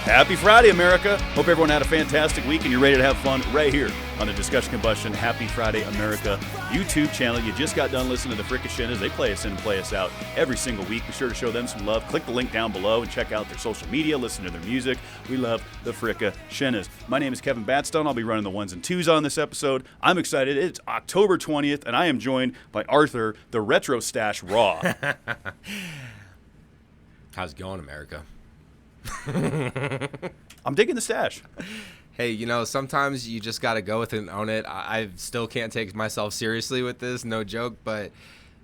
Happy Friday, America. Hope everyone had a fantastic week and you're ready to have fun right here on the Discussion Combustion Happy Friday America YouTube channel. You just got done listening to the Fricka Shinnas. They play us in and play us out every single week. Be sure to show them some love. Click the link down below and check out their social media. Listen to their music. We love the Fricka Shinnas. My name is Kevin Batstone. I'll be running the ones and twos on this episode. I'm excited. It's October 20th, and I am joined by Arthur, the Retro Stash Rawe. How's it going, America? I'm digging the stash. Hey, you know, sometimes you just got to go with it and own it. I still can't take myself seriously with this, no joke, but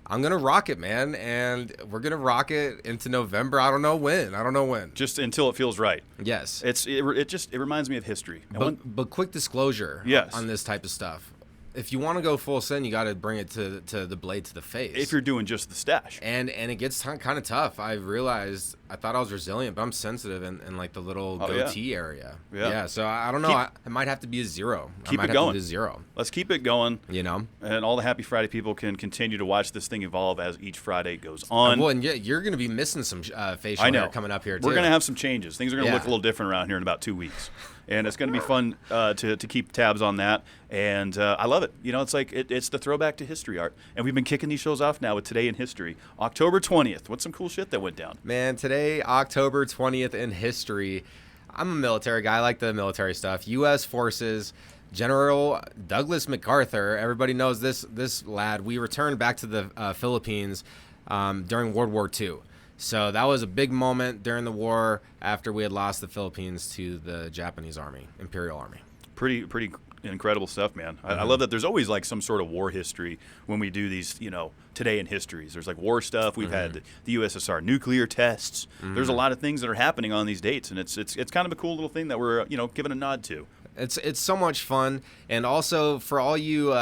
I'm going to rock it, man, and we're going to rock it into November. I don't know when. Just until it feels right. Yes. It reminds me of history. But quick disclosure on this type of stuff. If you want to go full send, you got to bring it to the blade to the face. If you're doing just the stash. And it gets kind of tough. I realized I thought I was resilient, but I'm sensitive in like the little goatee area. Yeah. So I don't know. I might have to be a zero. Keep it going. Zero. Let's keep it going. You know. And all the Happy Friday people can continue to watch this thing evolve as each Friday goes on. Well, and you're going to be missing some facial hair coming up here too. We're going to have some changes. Things are going to look a little different around here in about 2 weeks. And it's going to be fun to keep tabs on that. And I love it. You know, it's like it's the throwback to history art. And we've been kicking these shows off now with Today in History. October 20th. What's some cool shit that went down? Man, today, October 20th in history. I'm a military guy. I like the military stuff. U.S. Forces, General Douglas MacArthur. Everybody knows this lad. We returned back to the Philippines during World War II. So that was a big moment during the war after we had lost the Philippines to the Japanese Army, Imperial Army. Pretty incredible stuff, man. Mm-hmm. I love that there's always like some sort of war history when we do these, you know, Today in Histories. There's like war stuff. We've had the USSR nuclear tests. There's a lot of things that are happening on these dates, and it's kind of a cool little thing that we're, you know, giving a nod to. It's so much fun, and also for all you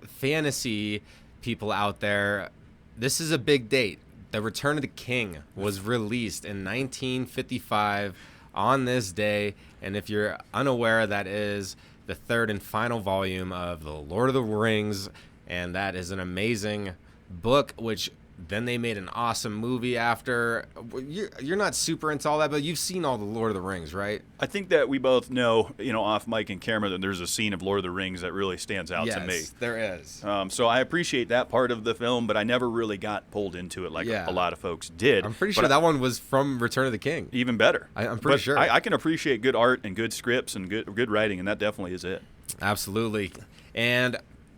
fantasy people out there, this is a big date. The Return of the King was released in 1955 on this day, and if you're unaware, that is the third and final volume of The Lord of the Rings, and that is an amazing book, which then they made an awesome movie after. You're not super into all that, but you've seen all the Lord of the Rings, right? I think that we both know, you know, off mic and camera, that there's a scene of Lord of the Rings that really stands out to me. Yes, there is. So I appreciate that part of the film, but I never really got pulled into it like a lot of folks did. I'm pretty sure that one was from Return of the King. Even better. I'm pretty sure. I can appreciate good art and good scripts and good writing, and that definitely is it. Absolutely. And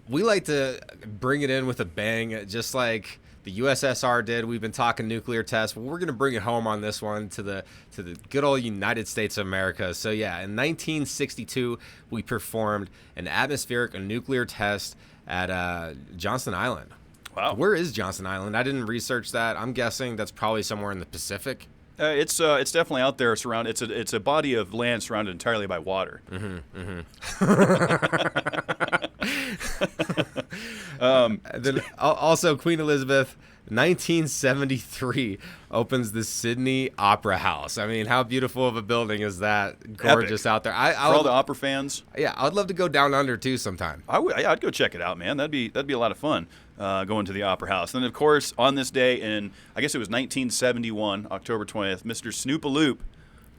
we like to bring it in with a bang, just like the USSR did. We've been talking nuclear tests. Well, we're going to bring it home on this one to the good old United States of America. So yeah, in 1962, we performed an atmospheric nuclear test at Johnston Island. Wow. Where is Johnston Island? I didn't research that. I'm guessing that's probably somewhere in the Pacific. It's definitely out there. It's a body of land surrounded entirely by water. Then also Queen Elizabeth, 1973, opens the Sydney Opera House. I mean, how beautiful of a building is that? Gorgeous. Epic. Out there. For all the opera fans. Yeah, I'd love to go down under too sometime. I'd go check it out, man. That'd be a lot of fun. Going to the Opera House. And, of course, on this day in, I guess it was 1971, October 20th, Mr. Snoop-a-Loop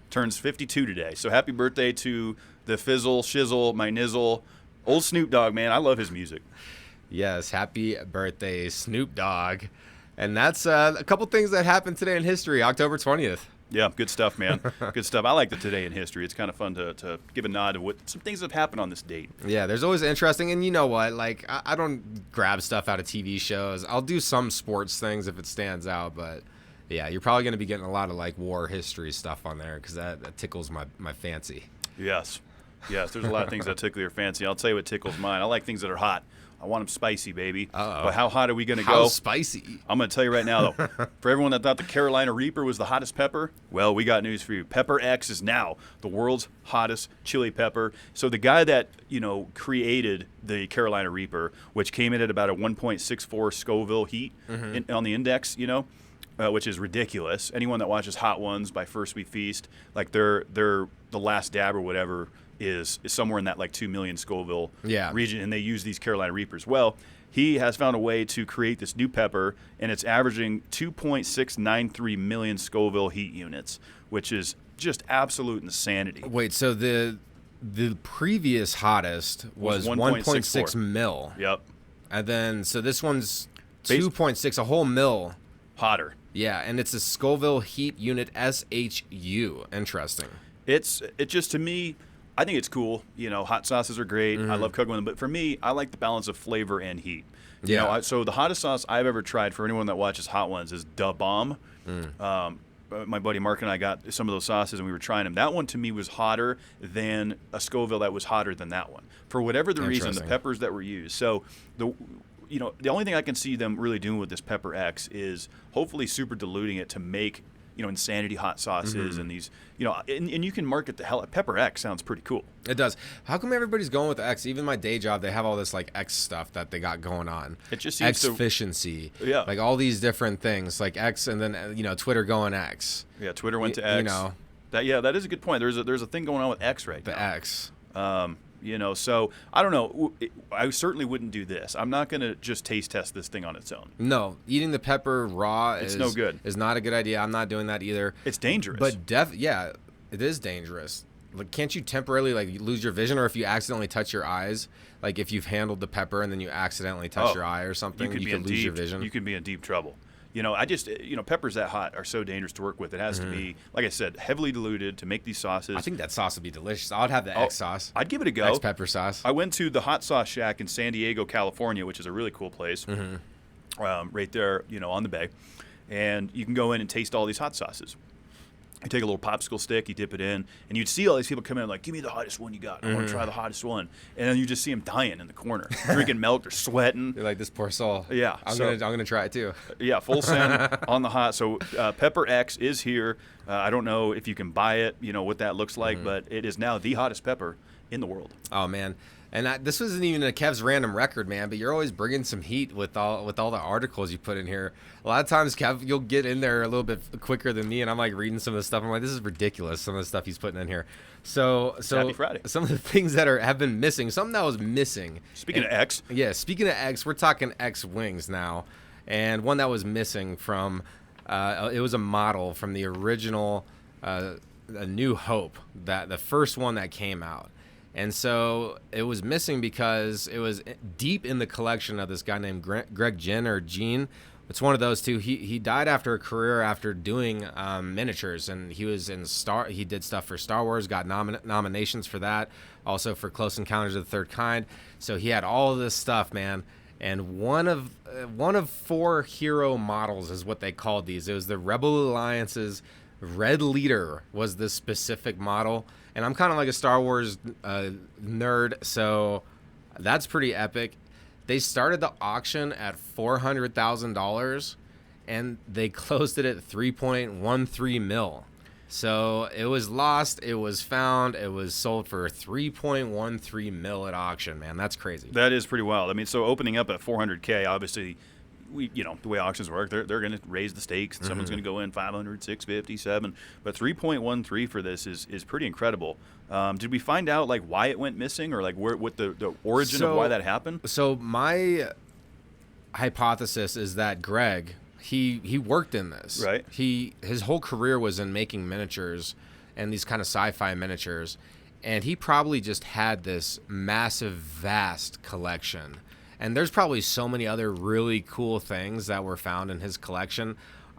turns 52 today. So happy birthday to the fizzle, shizzle, my nizzle. Old Snoop Dogg, man. I love his music. Yes, happy birthday, Snoop Dogg. And that's a couple things that happened today in history, October 20th. Yeah, good stuff, man. Good stuff. I like the Today in History. It's kind of fun to give a nod to what some things that have happened on this date. Yeah, there's always interesting. And you know what? Like, I don't grab stuff out of TV shows. I'll do some sports things if it stands out. But, yeah, you're probably going to be getting a lot of, like, war history stuff on there because that tickles my fancy. Yes, there's a lot of things that tickle your fancy. I'll tell you what tickles mine. I like things that are hot. I want them spicy, baby. Uh-oh. But how hot are we going to go? How spicy? I'm going to tell you right now, though. For everyone that thought the Carolina Reaper was the hottest pepper, well, we got news for you. Pepper X is now the world's hottest chili pepper. So the guy that, you know, created the Carolina Reaper, which came in at about a 1.64 Scoville heat on the index, you know, which is ridiculous. Anyone that watches Hot Ones by First We Feast, like they're the last dab or whatever, is somewhere in that like 2 million Scoville region, and they use these Carolina Reapers. Well, he has found a way to create this new pepper, and it's averaging 2.693 million Scoville heat units, which is just absolute insanity. Wait, so the previous hottest was 1.6 mil. Yep. And then, so this one's 2.6, a whole mil. Hotter. Yeah, and it's a Scoville Heat Unit SHU. Interesting. It just, to me, I think it's cool. You know, hot sauces are great. I love cooking with them. But for me, I like the balance of flavor and heat. You know, so the hottest sauce I've ever tried, for anyone that watches Hot Ones, is Da Bomb. My buddy Mark and I got some of those sauces, and we were trying them. That one, to me, was hotter than a Scoville that was hotter than that one. For whatever the reason, the peppers that were used. So, the only thing I can see them really doing with this Pepper X is hopefully super diluting it to make, insanity hot sauces and these, and you can market the hell. Pepper X sounds pretty cool. It does. How come everybody's going with X? Even my day job, they have all this like X stuff that they got going on. It just seems X-efficiency. Yeah. Like all these different things, like X, and then Twitter going X. Yeah, Twitter went to X. That is a good point. There's a thing going on with X right now. The X. So I don't know. I certainly wouldn't do this. I'm not going to just taste test this thing on its own. No, eating the pepper raw is no good. Is not a good idea. I'm not doing that either. It's dangerous. But it is dangerous. Like, can't you temporarily lose your vision, or if you accidentally touch your eyes, like if you've handled the pepper and then you accidentally touch your eye or something, you could lose your vision. You could be in deep trouble. Peppers that hot are so dangerous to work with. It has to be, like I said, heavily diluted to make these sauces. I think that sauce would be delicious. I'd have the X sauce. I'd give it a go. X pepper sauce. I went to the Hot Sauce Shack in San Diego, California, which is a really cool place, right there, on the bay. And you can go in and taste all these hot sauces. You take a little popsicle stick, you dip it in, and you'd see all these people come in like, give me the hottest one you got. I want to try the hottest one. And then you just see them dying in the corner, drinking milk or sweating. You're like, this poor soul. Yeah. I'm gonna try it too. Yeah, full send on the hot. So Pepper X is here. I don't know if you can buy it, what that looks like, but it is now the hottest pepper in the world. Oh, man. And this wasn't even a Kev's random record, man, but you're always bringing some heat with all the articles you put in here. A lot of times, Kev, you'll get in there a little bit quicker than me, and I'm like reading some of the stuff. I'm like, this is ridiculous, some of the stuff he's putting in here. So Happy Friday. Some of the things that have been missing, something that was missing. Speaking of X. Yeah, speaking of X, we're talking X wings now. And one that was missing from, it was a model from the original A New Hope, that the first one that came out. And so it was missing because it was deep in the collection of this guy named Greg Gene. It's one of those two. He died after a career after doing miniatures, and he was in He did stuff for Star Wars, got nominations for that, also for Close Encounters of the Third Kind. So he had all of this stuff, man. And one of 4 hero models is what they called these. It was the Rebel Alliance's Red Leader was the specific model. And I'm kind of like a Star Wars nerd, so that's pretty epic. They started the auction at $400,000, and they closed it at 3.13 mil. So it was lost, it was found, it was sold for 3.13 mil at auction, man. That's crazy. That is pretty wild. I mean, so opening up at 400K, obviously, the way auctions work, they're going to raise the stakes. And someone's going to go in 500, 650, 7. But 3.13 for this is pretty incredible. Did we find out why it went missing, or what the origin of why that happened? So my hypothesis is that Greg, he worked in this. Right. His whole career was in making miniatures and these kind of sci-fi miniatures, and he probably just had this massive, vast collection. And there's probably so many other really cool things that were found in his collection.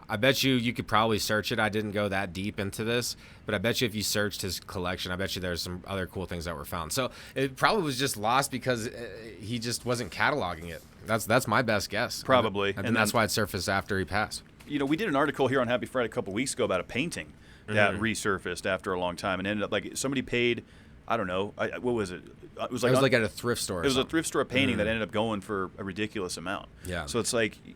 I bet you could probably search it. I didn't go that deep into this, but I bet you if you searched his collection, I bet you there's some other cool things that were found. So it probably was just lost because he just wasn't cataloging it. That's my best guess. Probably. And that's why it surfaced after he passed. We did an article here on Happy Friday a couple weeks ago about a painting that resurfaced after a long time and ended up somebody paid, I don't know, what was it? It was like at a thrift store. It was a thrift store painting that ended up going for a ridiculous amount. Yeah. So it's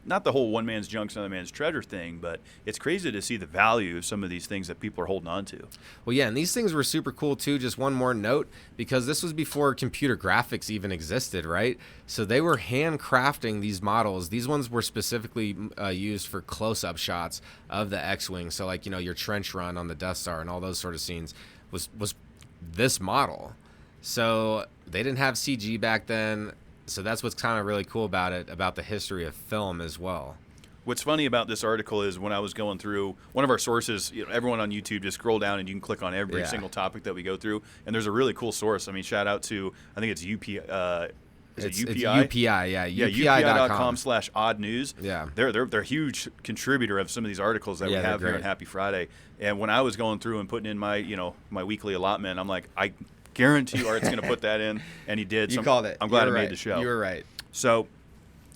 not the whole one man's junk's another man's treasure thing, but it's crazy to see the value of some of these things that people are holding on to. Well, yeah, and these things were super cool too. Just one more note, because this was before computer graphics even existed, right? So they were handcrafting these models. These ones were specifically used for close-up shots of the X-Wing. So your trench run on the Death Star and all those sort of scenes was this model. So they didn't have CG back then. So that's what's kind of really cool about it, about the history of film as well. What's funny about this article is when I was going through one of our sources, everyone on YouTube, just scroll down and you can click on every single topic that we go through. And there's a really cool source. I mean, shout out to, I think it's UP. Is it UPI? It's UPI, yeah. Yeah, UPI.com/odd news. Yeah. They're a huge contributor of some of these articles that we have here on Happy Friday. And when I was going through and putting in my, my weekly allotment, I'm like, I guarantee Art's going to put that in. And he did. You called it. I'm glad I made the show. You were right. So,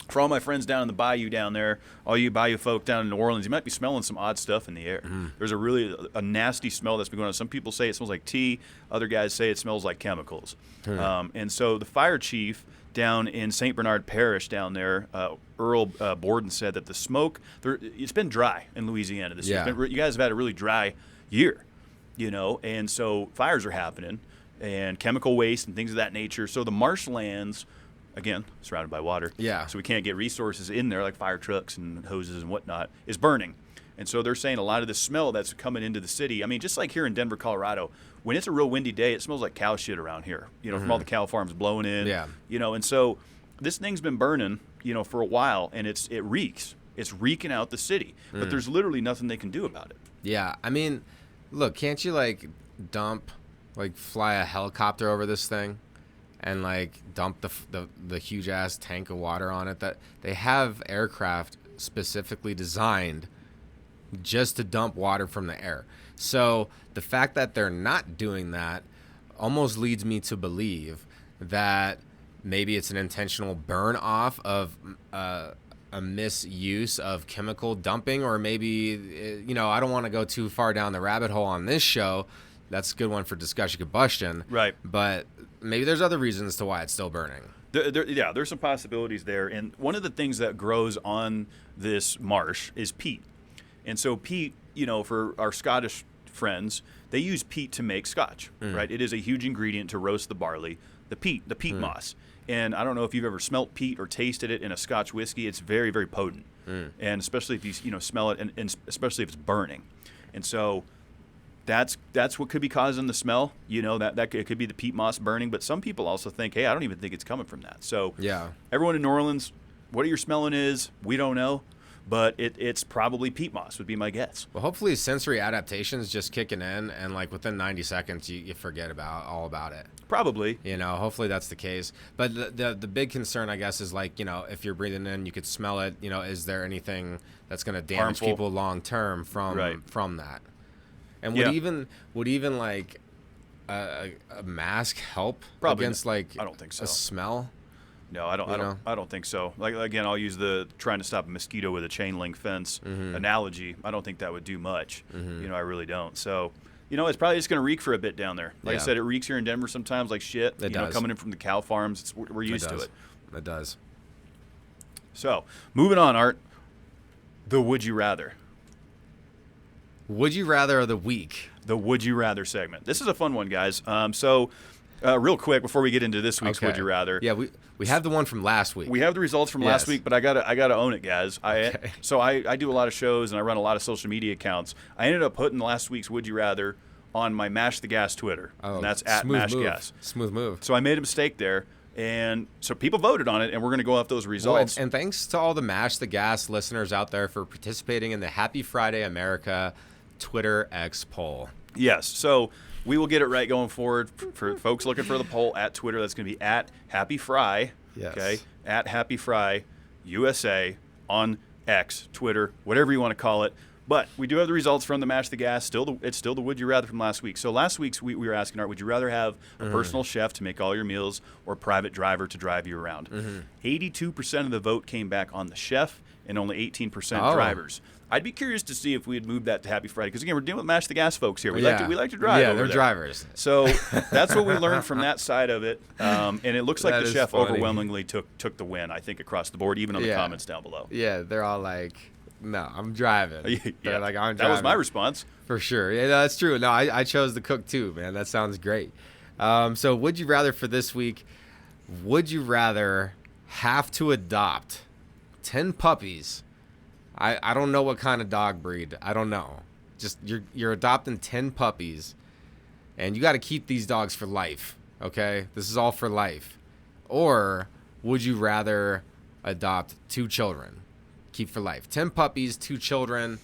for all my friends down in the bayou down there, all you bayou folk down in New Orleans, you might be smelling some odd stuff in the air. There's a nasty smell that's been going on. Some people say it smells like tea. Other guys say it smells like chemicals. And so the fire chief down in St. Bernard Parish down there, Earl Borden, said that the smoke, it's been dry in Louisiana this year. You guys have had a really dry year, and so fires are happening and chemical waste and things of that nature. So the marshlands, again, surrounded by water. Yeah. So we can't get resources in there like fire trucks and hoses and whatnot, is burning. And so they're saying a lot of the smell that's coming into the city, I mean, just like here in Denver, Colorado, when it's a real windy day, it smells like cow shit around here, from all the cow farms blowing in. Yeah. And so this thing's been burning, for a while, and it reeks. It's reeking out the city. But there's literally nothing they can do about it. Yeah. I mean, look, can't you, fly a helicopter over this thing? And dump the huge ass tank of water on it. That they have aircraft specifically designed just to dump water from the air. So the fact that they're not doing that almost leads me to believe that maybe it's an intentional burn off of a misuse of chemical dumping, or maybe I don't want to go too far down the rabbit hole on this show. That's a good one for discussion combustion. Right. But maybe there's other reasons to why it's still burning. There's some possibilities there. And one of the things that grows on this marsh is peat. And so peat, for our Scottish friends, they use peat to make scotch, right? It is a huge ingredient to roast the barley, the peat moss. And I don't know if you've ever smelt peat or tasted it in a Scotch whiskey. It's very, very potent. And especially if you smell it, and especially if it's burning. And so that's what could be causing the smell. That it could be the peat moss burning. But some people also think, hey, I don't even think it's coming from that. So everyone in New Orleans, what you're smelling is, we don't know. But it's probably peat moss would be my guess. Well, hopefully sensory adaptation's just kicking in, and within 90 seconds you forget all about it. Probably. Hopefully that's the case. But the big concern, I guess, is if you're breathing in, you could smell it. Is there anything that's going to damage people long term from that? And would even a mask help Probably against I don't think so. a smell? No, I don't think so. Again, I'll use the trying to stop a mosquito with a chain link fence analogy. I don't think that would do much. I really don't. So, it's probably just going to reek for a bit down there. Like I said, it reeks here in Denver sometimes like shit. It does. Coming in from the cow farms, we're used to it. It does. So, moving on, Art. The Would You Rather. Would you rather of the week? The Would You Rather segment. This is a fun one, guys. Real quick before we get into this week's Would You Rather. Yeah, we have the one from last week. We have the results from last week, but I gotta own it, guys. So I do a lot of shows and I run a lot of social media accounts. I ended up putting last week's Would You Rather on my Mash the Gas Twitter. Oh, and that's at Mash Gas. Smooth move. So I made a mistake there. And so people voted on it, and we're going to go off those results. Well, and thanks to all the Mash the Gas listeners out there for participating in the Happy Friday America Twitter X poll. Yes. So we will get it right going forward. For folks looking for the poll at Twitter, that's going to be at Happy Fry. Yes. Okay. At Happy Fry USA on X, Twitter, whatever you want to call it. But we do have the results from the Mash the Gas. It's still the Would You Rather from last week. So last week's we were asking, Art, would you rather have a personal chef to make all your meals or a private driver to drive you around? 82% of the vote came back on the chef and only 18% drivers. I'd be curious to see if we had moved that to Happy Friday because, again, we're dealing with Mash the Gas folks here. We like to drive. Yeah, over they're there. drivers. So that's what we learned from that side of it. And it looks like the chef funny. overwhelmingly took the win, I think, across the board, even on the comments down below. Yeah, they're all like, no, I'm driving. They're like, I'm driving. That was my response. For sure. Yeah, no, that's true. No, I chose the cook too, man. That sounds great. So would you rather for this week, would you rather have to adopt 10 puppies? I don't know what kind of dog breed. I don't know. Just you're adopting 10 puppies, and you got to keep these dogs for life, okay? This is all for life. Or would you rather adopt 2 children? Keep for life. 10 puppies, 2 children,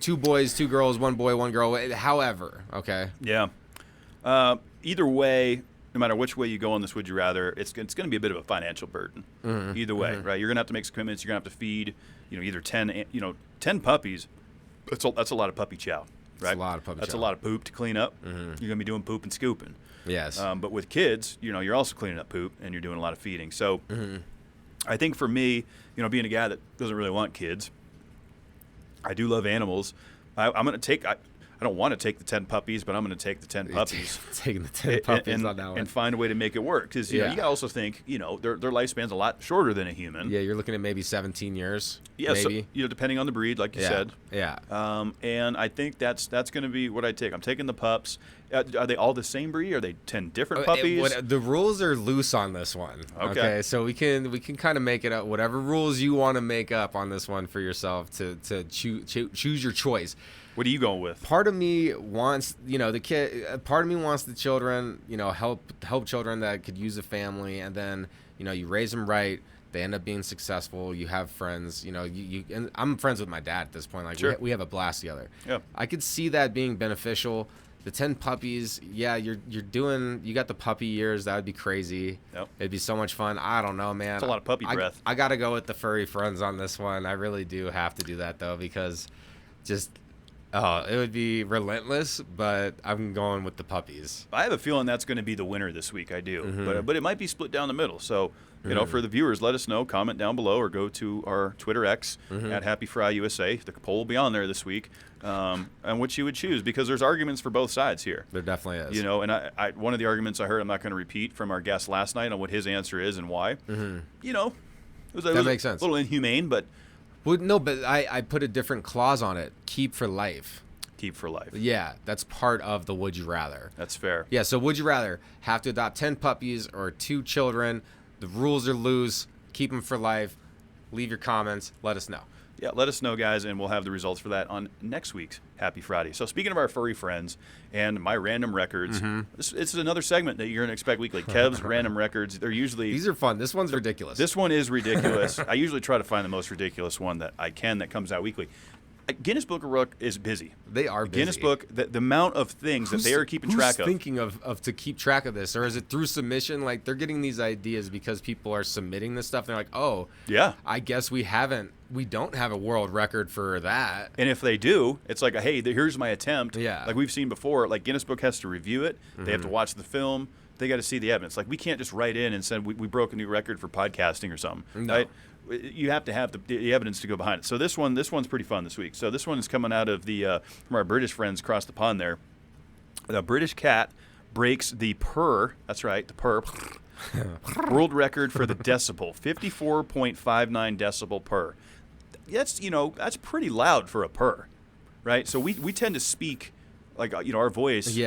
2 boys, 2 girls, 1 boy, 1 girl. However, okay. Yeah. Either way, no matter which way you go on this, would you rather? It's going to be a bit of a financial burden. Either way, right? You're going to have to make some commitments. You're going to have to feed, either 10 puppies. That's a lot of puppy chow, right? That's a lot of puppy That's chow. a lot of poop to clean up. You're going to be doing poop and scooping. Yes. But with kids, you're also cleaning up poop and you're doing a lot of feeding. So I think for me, being a guy that doesn't really want kids, I do love animals. I'm going to take. I don't want to take the 10 puppies, but I'm going to take the 10 puppies. Taking the 10 puppies on that one. And find a way to make it work. Because you got to also think, their lifespan's a lot shorter than a human. Yeah, you're looking at maybe 17 years. Yeah, maybe. So, depending on the breed, like you said. Yeah. And I think that's going to be what I take. I'm taking the pups. Are they all the same breed? Are they 10 different puppies? The rules are loose on this one. Okay. So we can kind of make it up. Whatever rules you want to make up on this one for yourself to choose your choice. What are you going with? Part of me wants, the kid. Part of me wants the children, help children that could use a family, and then, you raise them right. They end up being successful. You have friends. And I'm friends with my dad at this point. Like sure. we have a blast together. Yeah. I could see that being beneficial. The 10 puppies, yeah, you got the puppy years. That would be crazy. Yep. It'd be so much fun. I don't know, man. It's a lot of puppy breath. I got to go with the furry friends on this one. I really do have to do that, though, because it would be relentless, but I'm going with the puppies. I have a feeling that's going to be the winner this week. I do. But it might be split down the middle. So, for the viewers, let us know. Comment down below or go to our Twitter X at Happy Fry USA. The poll will be on there this week on which you would choose, because there's arguments for both sides here. There definitely is. And I one of the arguments I heard, I'm not going to repeat, from our guest last night on what his answer is and why. It was makes sense. A little inhumane, but... Well, no, but I put a different clause on it. Keep for life. Keep for life. Yeah, that's part of the would you rather. That's fair. Yeah, so would you rather have to adopt 10 puppies or 2 children? The rules are loose. Keep them for life. Leave your comments. Let us know. Yeah, let us know, guys, and we'll have the results for that on next week's Happy Friday. So speaking of our furry friends and my random records, this is another segment that you're going to expect weekly. Kev's random records. They're usually... These are fun. This one's ridiculous. This one is ridiculous. I usually try to find the most ridiculous one that I can that comes out weekly. Guinness Book of World is busy. They are busy. Guinness Book, the amount of things that they are keeping track of. Who's thinking of to keep track of this? Or is it through submission? Like, they're getting these ideas because people are submitting this stuff. They're like, oh, yeah, I guess we don't have a world record for that. And if they do, it's like, hey, here's my attempt. Yeah. Like we've seen before, like Guinness Book has to review it. They have to watch the film. They got to see the evidence. Like, we can't just write in and say we broke a new record for podcasting or something. No. Right? You have to have the evidence to go behind it. So this one's pretty fun this week. So this one is coming out of from our British friends across the pond there. The British cat breaks the purr. That's right, the purr. World record for the decibel, 54.59 decibel purr. That's pretty loud for a purr, right? So we tend to speak like our voice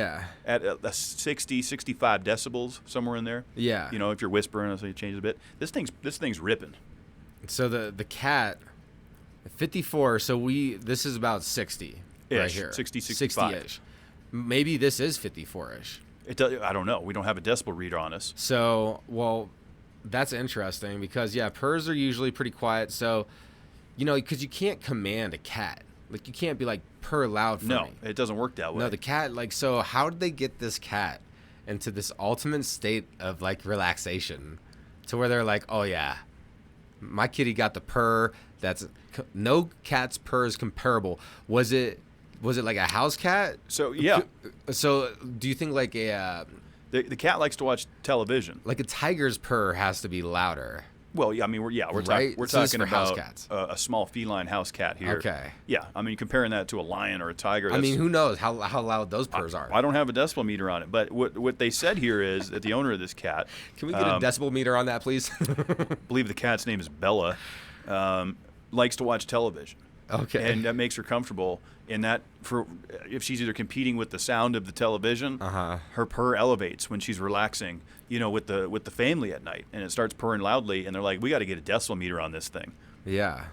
at a 60, 65 decibels, somewhere in there. Yeah. If you're whispering, so you change it a bit. This thing's ripping. So the cat, 54. So this is about 60 right here. 60, 65. 60-ish. Maybe this is 54-ish. I don't know. We don't have a decibel reader on us. So, well, that's interesting because purrs are usually pretty quiet. So, because you can't command a cat. Like, you can't be like, purr loud for me. No, it doesn't work that way. No, the cat, so how did they get this cat into this ultimate state of like relaxation to where they're like, oh yeah, my kitty got the purr. No cat's purr is comparable. Was it like a house cat? So yeah. So do you think like the cat likes to watch television? Like a tiger's purr has to be louder. Well, yeah, I mean, we're right? talking about house cats. A small feline house cat here. Okay. Yeah, I mean, comparing that to a lion or a tiger. I mean, who knows how loud those purrs are? I don't have a decibel meter on it, but what they said here is that the owner of this cat. Can we get a decibel meter on that, please? I believe the cat's name is Bella. Likes to watch television. Okay. And that makes her comfortable in that if she's either competing with the sound of the television, her purr elevates when she's relaxing, with the family at night, and it starts purring loudly, and they're like, we got to get a decibel meter on this thing. Yeah.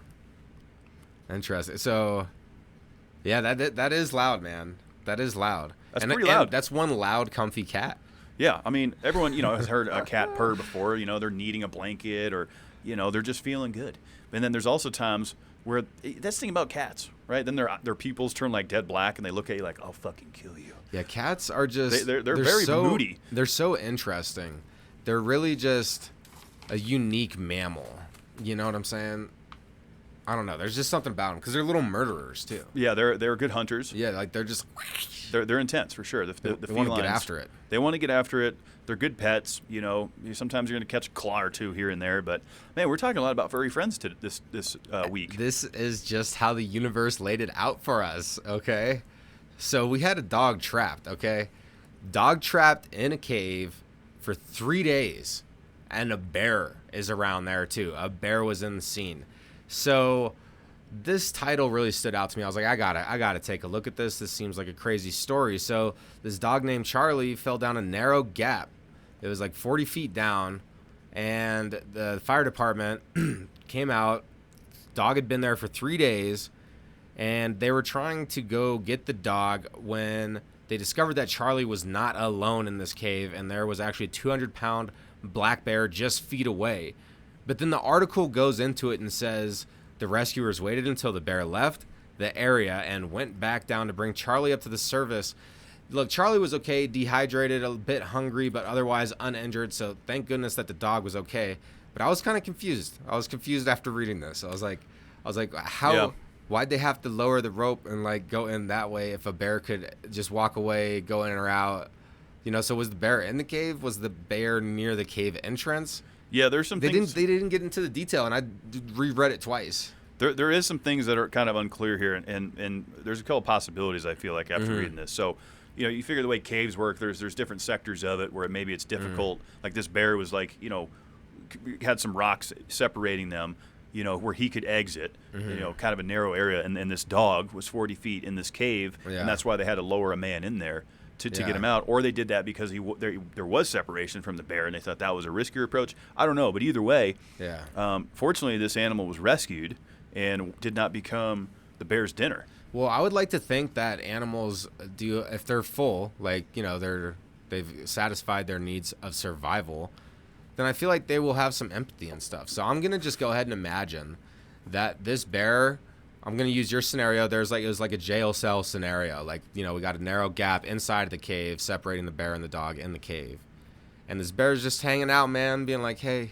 Interesting. So, yeah, that is loud, man. That is loud. That's pretty loud. And that's one loud, comfy cat. Yeah, I mean, everyone, has heard a cat purr before. They're needing a blanket or, they're just feeling good. And then there's also times where that's the thing about cats, right? Then their pupils turn like dead black, and they look at you like, "I'll fucking kill you." Yeah, cats are just they're very moody. They're so interesting. They're really just a unique mammal. You know what I'm saying? I don't know. There's just something about them because they're little murderers too. Yeah, they're good hunters. Yeah, like they're just they're intense for sure. The they want to get after it. They want to get after it. They're good pets. You know, sometimes you're going to catch a claw or two here and there. But man, we're talking a lot about furry friends this week. This is just how the universe laid it out for us. Okay, so we had a dog trapped. Okay, dog trapped in a cave for 3 days, and a bear is around there too. A bear was in the scene. So this title really stood out to me. I was like, I gotta take a look at this. This seems like a crazy story. So this dog named Charlie fell down a narrow gap. It was like 40 feet down, and the fire department came out. Dog had been there for 3 days, and they were trying to go get the dog when they discovered that Charlie was not alone in this cave, and there was actually a 200-pound black bear just feet away. But then the article goes into it and says the rescuers waited until the bear left the area and went back down to bring Charlie up to the surface. Look, Charlie was okay, dehydrated, a bit hungry, but otherwise uninjured. So thank goodness that the dog was okay. But I was kind of confused. I was confused after reading this. I was like, how? Yeah. Why'd they have to lower the rope and like go in that way if a bear could just walk away, go in or out? You know, so was the bear in the cave? Was the bear near the cave entrance? Yeah, there's some things. They didn't get into the detail, and I reread it twice. There is some things that are kind of unclear here, and there's a couple possibilities, I feel like, after reading this. So, you know, you figure the way caves work, there's different sectors of it where maybe it's difficult. Like this bear was like, you know, had some rocks separating them, you know, where he could exit, you know, kind of a narrow area. And this dog was 40 feet in this cave, and that's why they had to lower a man in there to get him out. Or they did that because there was separation from the bear, and they thought that was a riskier approach. I don't know, but either way, fortunately, this animal was rescued and did not become the bear's dinner. Well, I would like to think that animals do, if they're full, like, you know, they've satisfied their needs of survival, then I feel like they will have some empathy and stuff. So I'm going to just go ahead and imagine that this bear, I'm going to use your scenario. It was like a jail cell scenario. Like, you know, we got a narrow gap inside of the cave separating the bear and the dog in the cave. And this bear's just hanging out, man, being like, hey,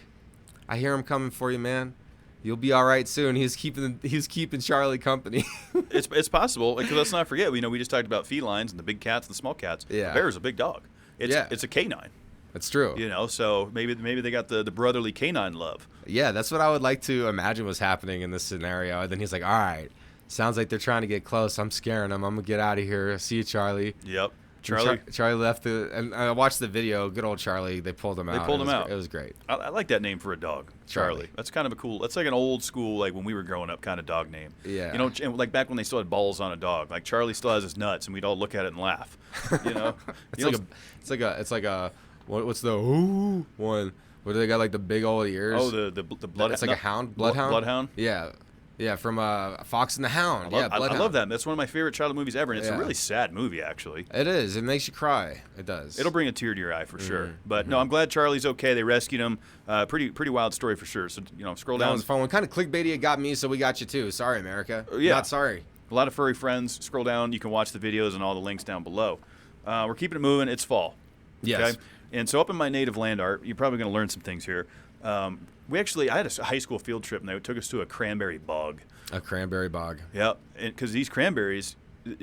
I hear him coming for you, man. You'll be all right soon. He's keeping Charlie company. It's possible, because let's not forget, we just talked about felines and the big cats and the small cats. Yeah. A bear is a big dog. It's a canine. That's true. You know, so maybe they got the brotherly canine love. Yeah, that's what I would like to imagine was happening in this scenario. And then he's like, all right, sounds like they're trying to get close. I'm scaring them. I'm going to get out of here. See you, Charlie. Yep. Charlie left and I watched the video. Good old Charlie. They pulled him out. It was great. I like that name for a dog, Charlie. That's kind of a cool. That's like an old school, like when we were growing up, kind of dog name. Yeah. You know, like back when they still had balls on a dog. Like Charlie still has his nuts, and we'd all look at it and laugh. You know. It's like a what's the ooh one? Where they got like the big old ears? Oh, the blood. It's like a hound, bloodhound. Bloodhound. Yeah. Yeah, from Fox and the Hound. I love that. That's one of my favorite childhood movies ever, and it's a really sad movie, actually. It is. It makes you cry. It does. It'll bring a tear to your eye for sure. But no, I'm glad Charlie's okay. They rescued him. Pretty wild story for sure. So, you know, scroll down. That was fun. What kind of clickbaity it got me, so we got you too. Sorry, America. Yeah. Not sorry. A lot of furry friends. Scroll down. You can watch the videos and all the links down below. We're keeping it moving. It's fall. Yes. Okay? And so up in my native land, Art, you're probably going to learn some things here. I had a high school field trip, and they took us to a cranberry bog. A cranberry bog. Yeah, because these cranberries,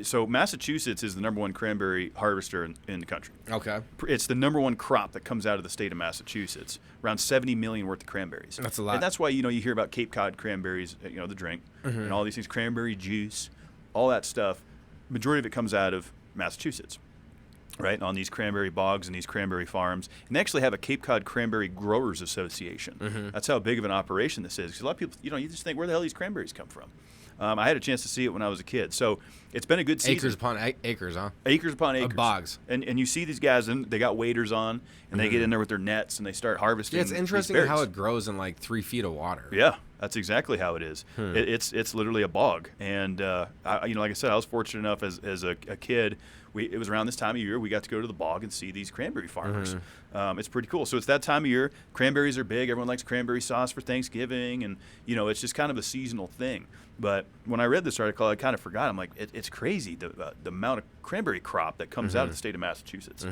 so Massachusetts is the #1 cranberry harvester in the country. Okay. It's the #1 crop that comes out of the state of Massachusetts. Around 70 million worth of cranberries. That's a lot. And that's why, you know, you hear about Cape Cod cranberries, you know, the drink, and all these things, cranberry juice, all that stuff. Majority of it comes out of Massachusetts. Right, on these cranberry bogs and these cranberry farms. And they actually have a Cape Cod Cranberry Growers Association. That's how big of an operation this is. Because a lot of people, you know, you just think, where the hell these cranberries come from? I had a chance to see it when I was a kid. So it's been a good season. Acres upon acres, huh? Acres upon acres. Of bogs. And you see these guys, and they got waders on, and they get in there with their nets, and they start harvesting. Yeah, it's interesting how it grows in like 3 feet of water. Yeah. That's exactly how it is. It's literally a bog. And, like I said, I was fortunate enough as a kid. It was around this time of year we got to go to the bog and see these cranberry farmers. It's pretty cool. So it's that time of year. Cranberries are big. Everyone likes cranberry sauce for Thanksgiving. And, it's just kind of a seasonal thing. But when I read this article, I kind of forgot. I'm like, it's crazy, the amount of cranberry crop that comes out of the state of Massachusetts.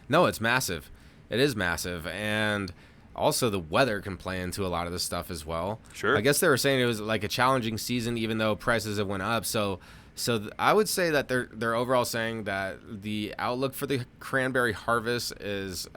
No, it's massive. It is massive. And also the weather can play into a lot of this stuff as well. Sure. I guess they were saying it was like a challenging season, even though prices have went up. So I would say that they're overall saying that the outlook for the cranberry harvest is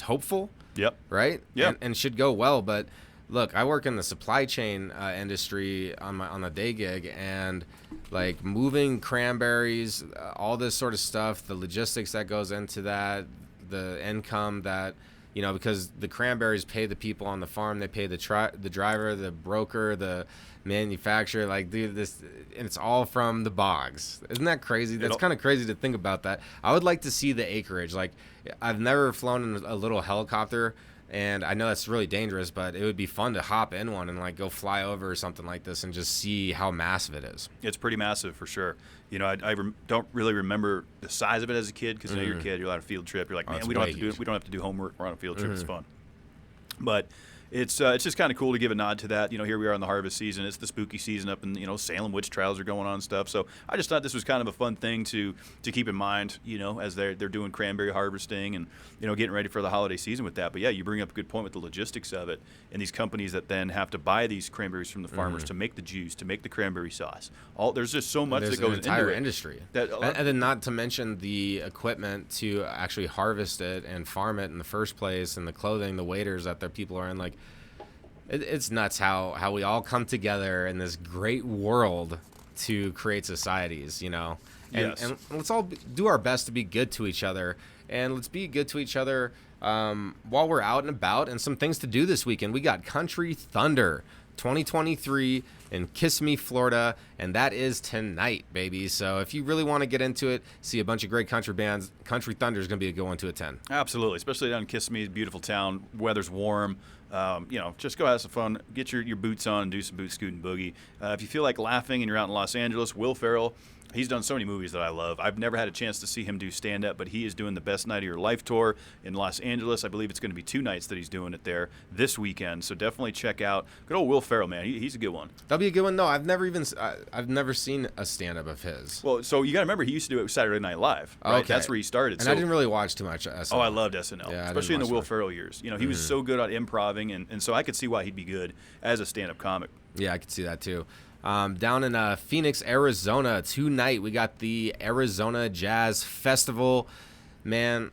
hopeful. Yep. Right. Yep. And should go well. But look, I work in the supply chain industry on a day gig, and like moving cranberries, all this sort of stuff, the logistics that goes into that, the income that. Because the cranberries pay the people on the farm, they pay the driver, the broker, the manufacturer, like, dude, this, and it's all from the bogs. Isn't that crazy? That's kind of crazy to think about that. I would like to see the acreage. Like, I've never flown in a little helicopter, and I know that's really dangerous, but it would be fun to hop in one and like go fly over or something like this and just see how massive it is. It's pretty massive for sure. I don't really remember the size of it as a kid because you're a kid, you're on a field trip, you're like, man, we don't have to do homework, we're on a field trip, it's fun. But it's just kind of cool to give a nod to that. Here we are in the harvest season. It's the spooky season up in, Salem. Witch trials are going on and stuff. So I just thought this was kind of a fun thing to keep in mind, as they're doing cranberry harvesting and, getting ready for the holiday season with that. But yeah, you bring up a good point with the logistics of it and these companies that then have to buy these cranberries from the farmers to make the juice, to make the cranberry sauce. There's just so much that goes into it. There's an entire industry. And then not to mention the equipment to actually harvest it and farm it in the first place, and the clothing, the waiters that their people are in. Like, it's nuts how we all come together in this great world to create societies, And, yes. And let's all do our best to be good to each other. And let's be good to each other while we're out and about. And some things to do this weekend. We got Country Thunder 2023 in Kissimmee, Florida, and that is tonight, baby. So if you really want to get into it, see a bunch of great country bands, Country Thunder is going to be a good one to attend. Absolutely, especially down in Kissimmee, beautiful town, weather's warm. Just go have some fun, get your boots on, and do some boot scooting boogie. If you feel like laughing and you're out in Los Angeles, Will Ferrell, he's done so many movies that I love. I've never had a chance to see him do stand-up, but he is doing the Best Night of Your Life tour in Los Angeles. I believe it's going to be 2 nights that he's doing it there this weekend. So definitely check out good old Will Ferrell, man. He's a good one. That'll be a good one. No, I've never seen a stand-up of his. Well, so you got to remember, he used to do it with Saturday Night Live. Right? Okay. That's where he started. And I didn't really watch too much SNL. Oh, I loved SNL, yeah, especially in the Will Ferrell years. He was so good at improvising, and so I could see why he'd be good as a stand-up comic. Yeah, I could see that too. Down in Phoenix, Arizona, tonight we got the Arizona Jazz Festival. Man,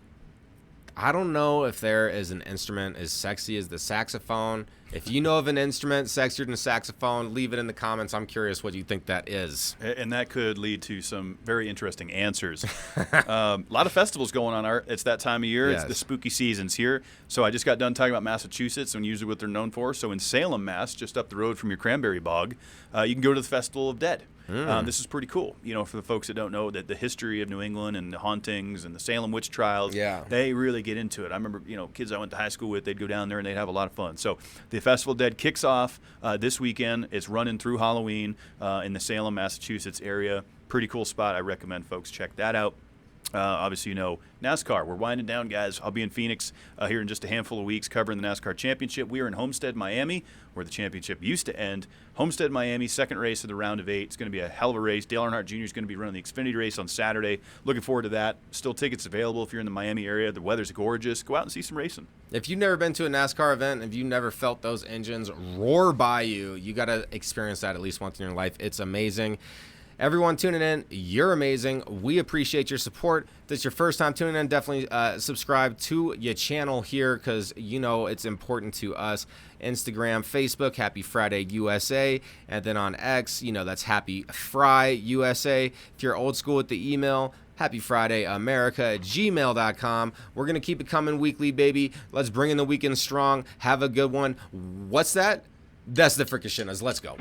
I don't know if there is an instrument as sexy as the saxophone. If you know of an instrument sexier than a saxophone, leave it in the comments. I'm curious what you think that is. And that could lead to some very interesting answers. A lot of festivals going on, Art. It's that time of year. Yes. It's the spooky season's here. So I just got done talking about Massachusetts and usually what they're known for. So in Salem, Mass., just up the road from your cranberry bog, you can go to the Festival of Dead. This is pretty cool, for the folks that don't know that the history of New England and the hauntings and the Salem witch trials, they really get into it. I remember, kids I went to high school with, they'd go down there and they'd have a lot of fun. So the Festival of Dead kicks off this weekend. It's running through Halloween in the Salem, Massachusetts area. Pretty cool spot. I recommend folks check that out. Obviously, NASCAR. We're winding down, guys. I'll be in Phoenix here in just a handful of weeks covering the NASCAR Championship. We are in Homestead, Miami, where the championship used to end. Homestead, Miami, second race of the round of 8. It's going to be a hell of a race. Dale Earnhardt Jr. is going to be running the Xfinity race on Saturday. Looking forward to that. Still tickets available if you're in the Miami area. The weather's gorgeous. Go out and see some racing. If you've never been to a NASCAR event, if you've never felt those engines roar by you, you got to experience that at least once in your life. It's amazing. Everyone tuning in, you're amazing. We appreciate your support. If this is your first time tuning in, definitely subscribe to your channel here because it's important to us. Instagram, Facebook, Happy Friday USA. And then on X, that's Happy Fry USA. If you're old school with the email, happyfridayamerica@gmail.com. We're going to keep it coming weekly, baby. Let's bring in the weekend strong. Have a good one. What's that? That's the Fricashinas. Let's go.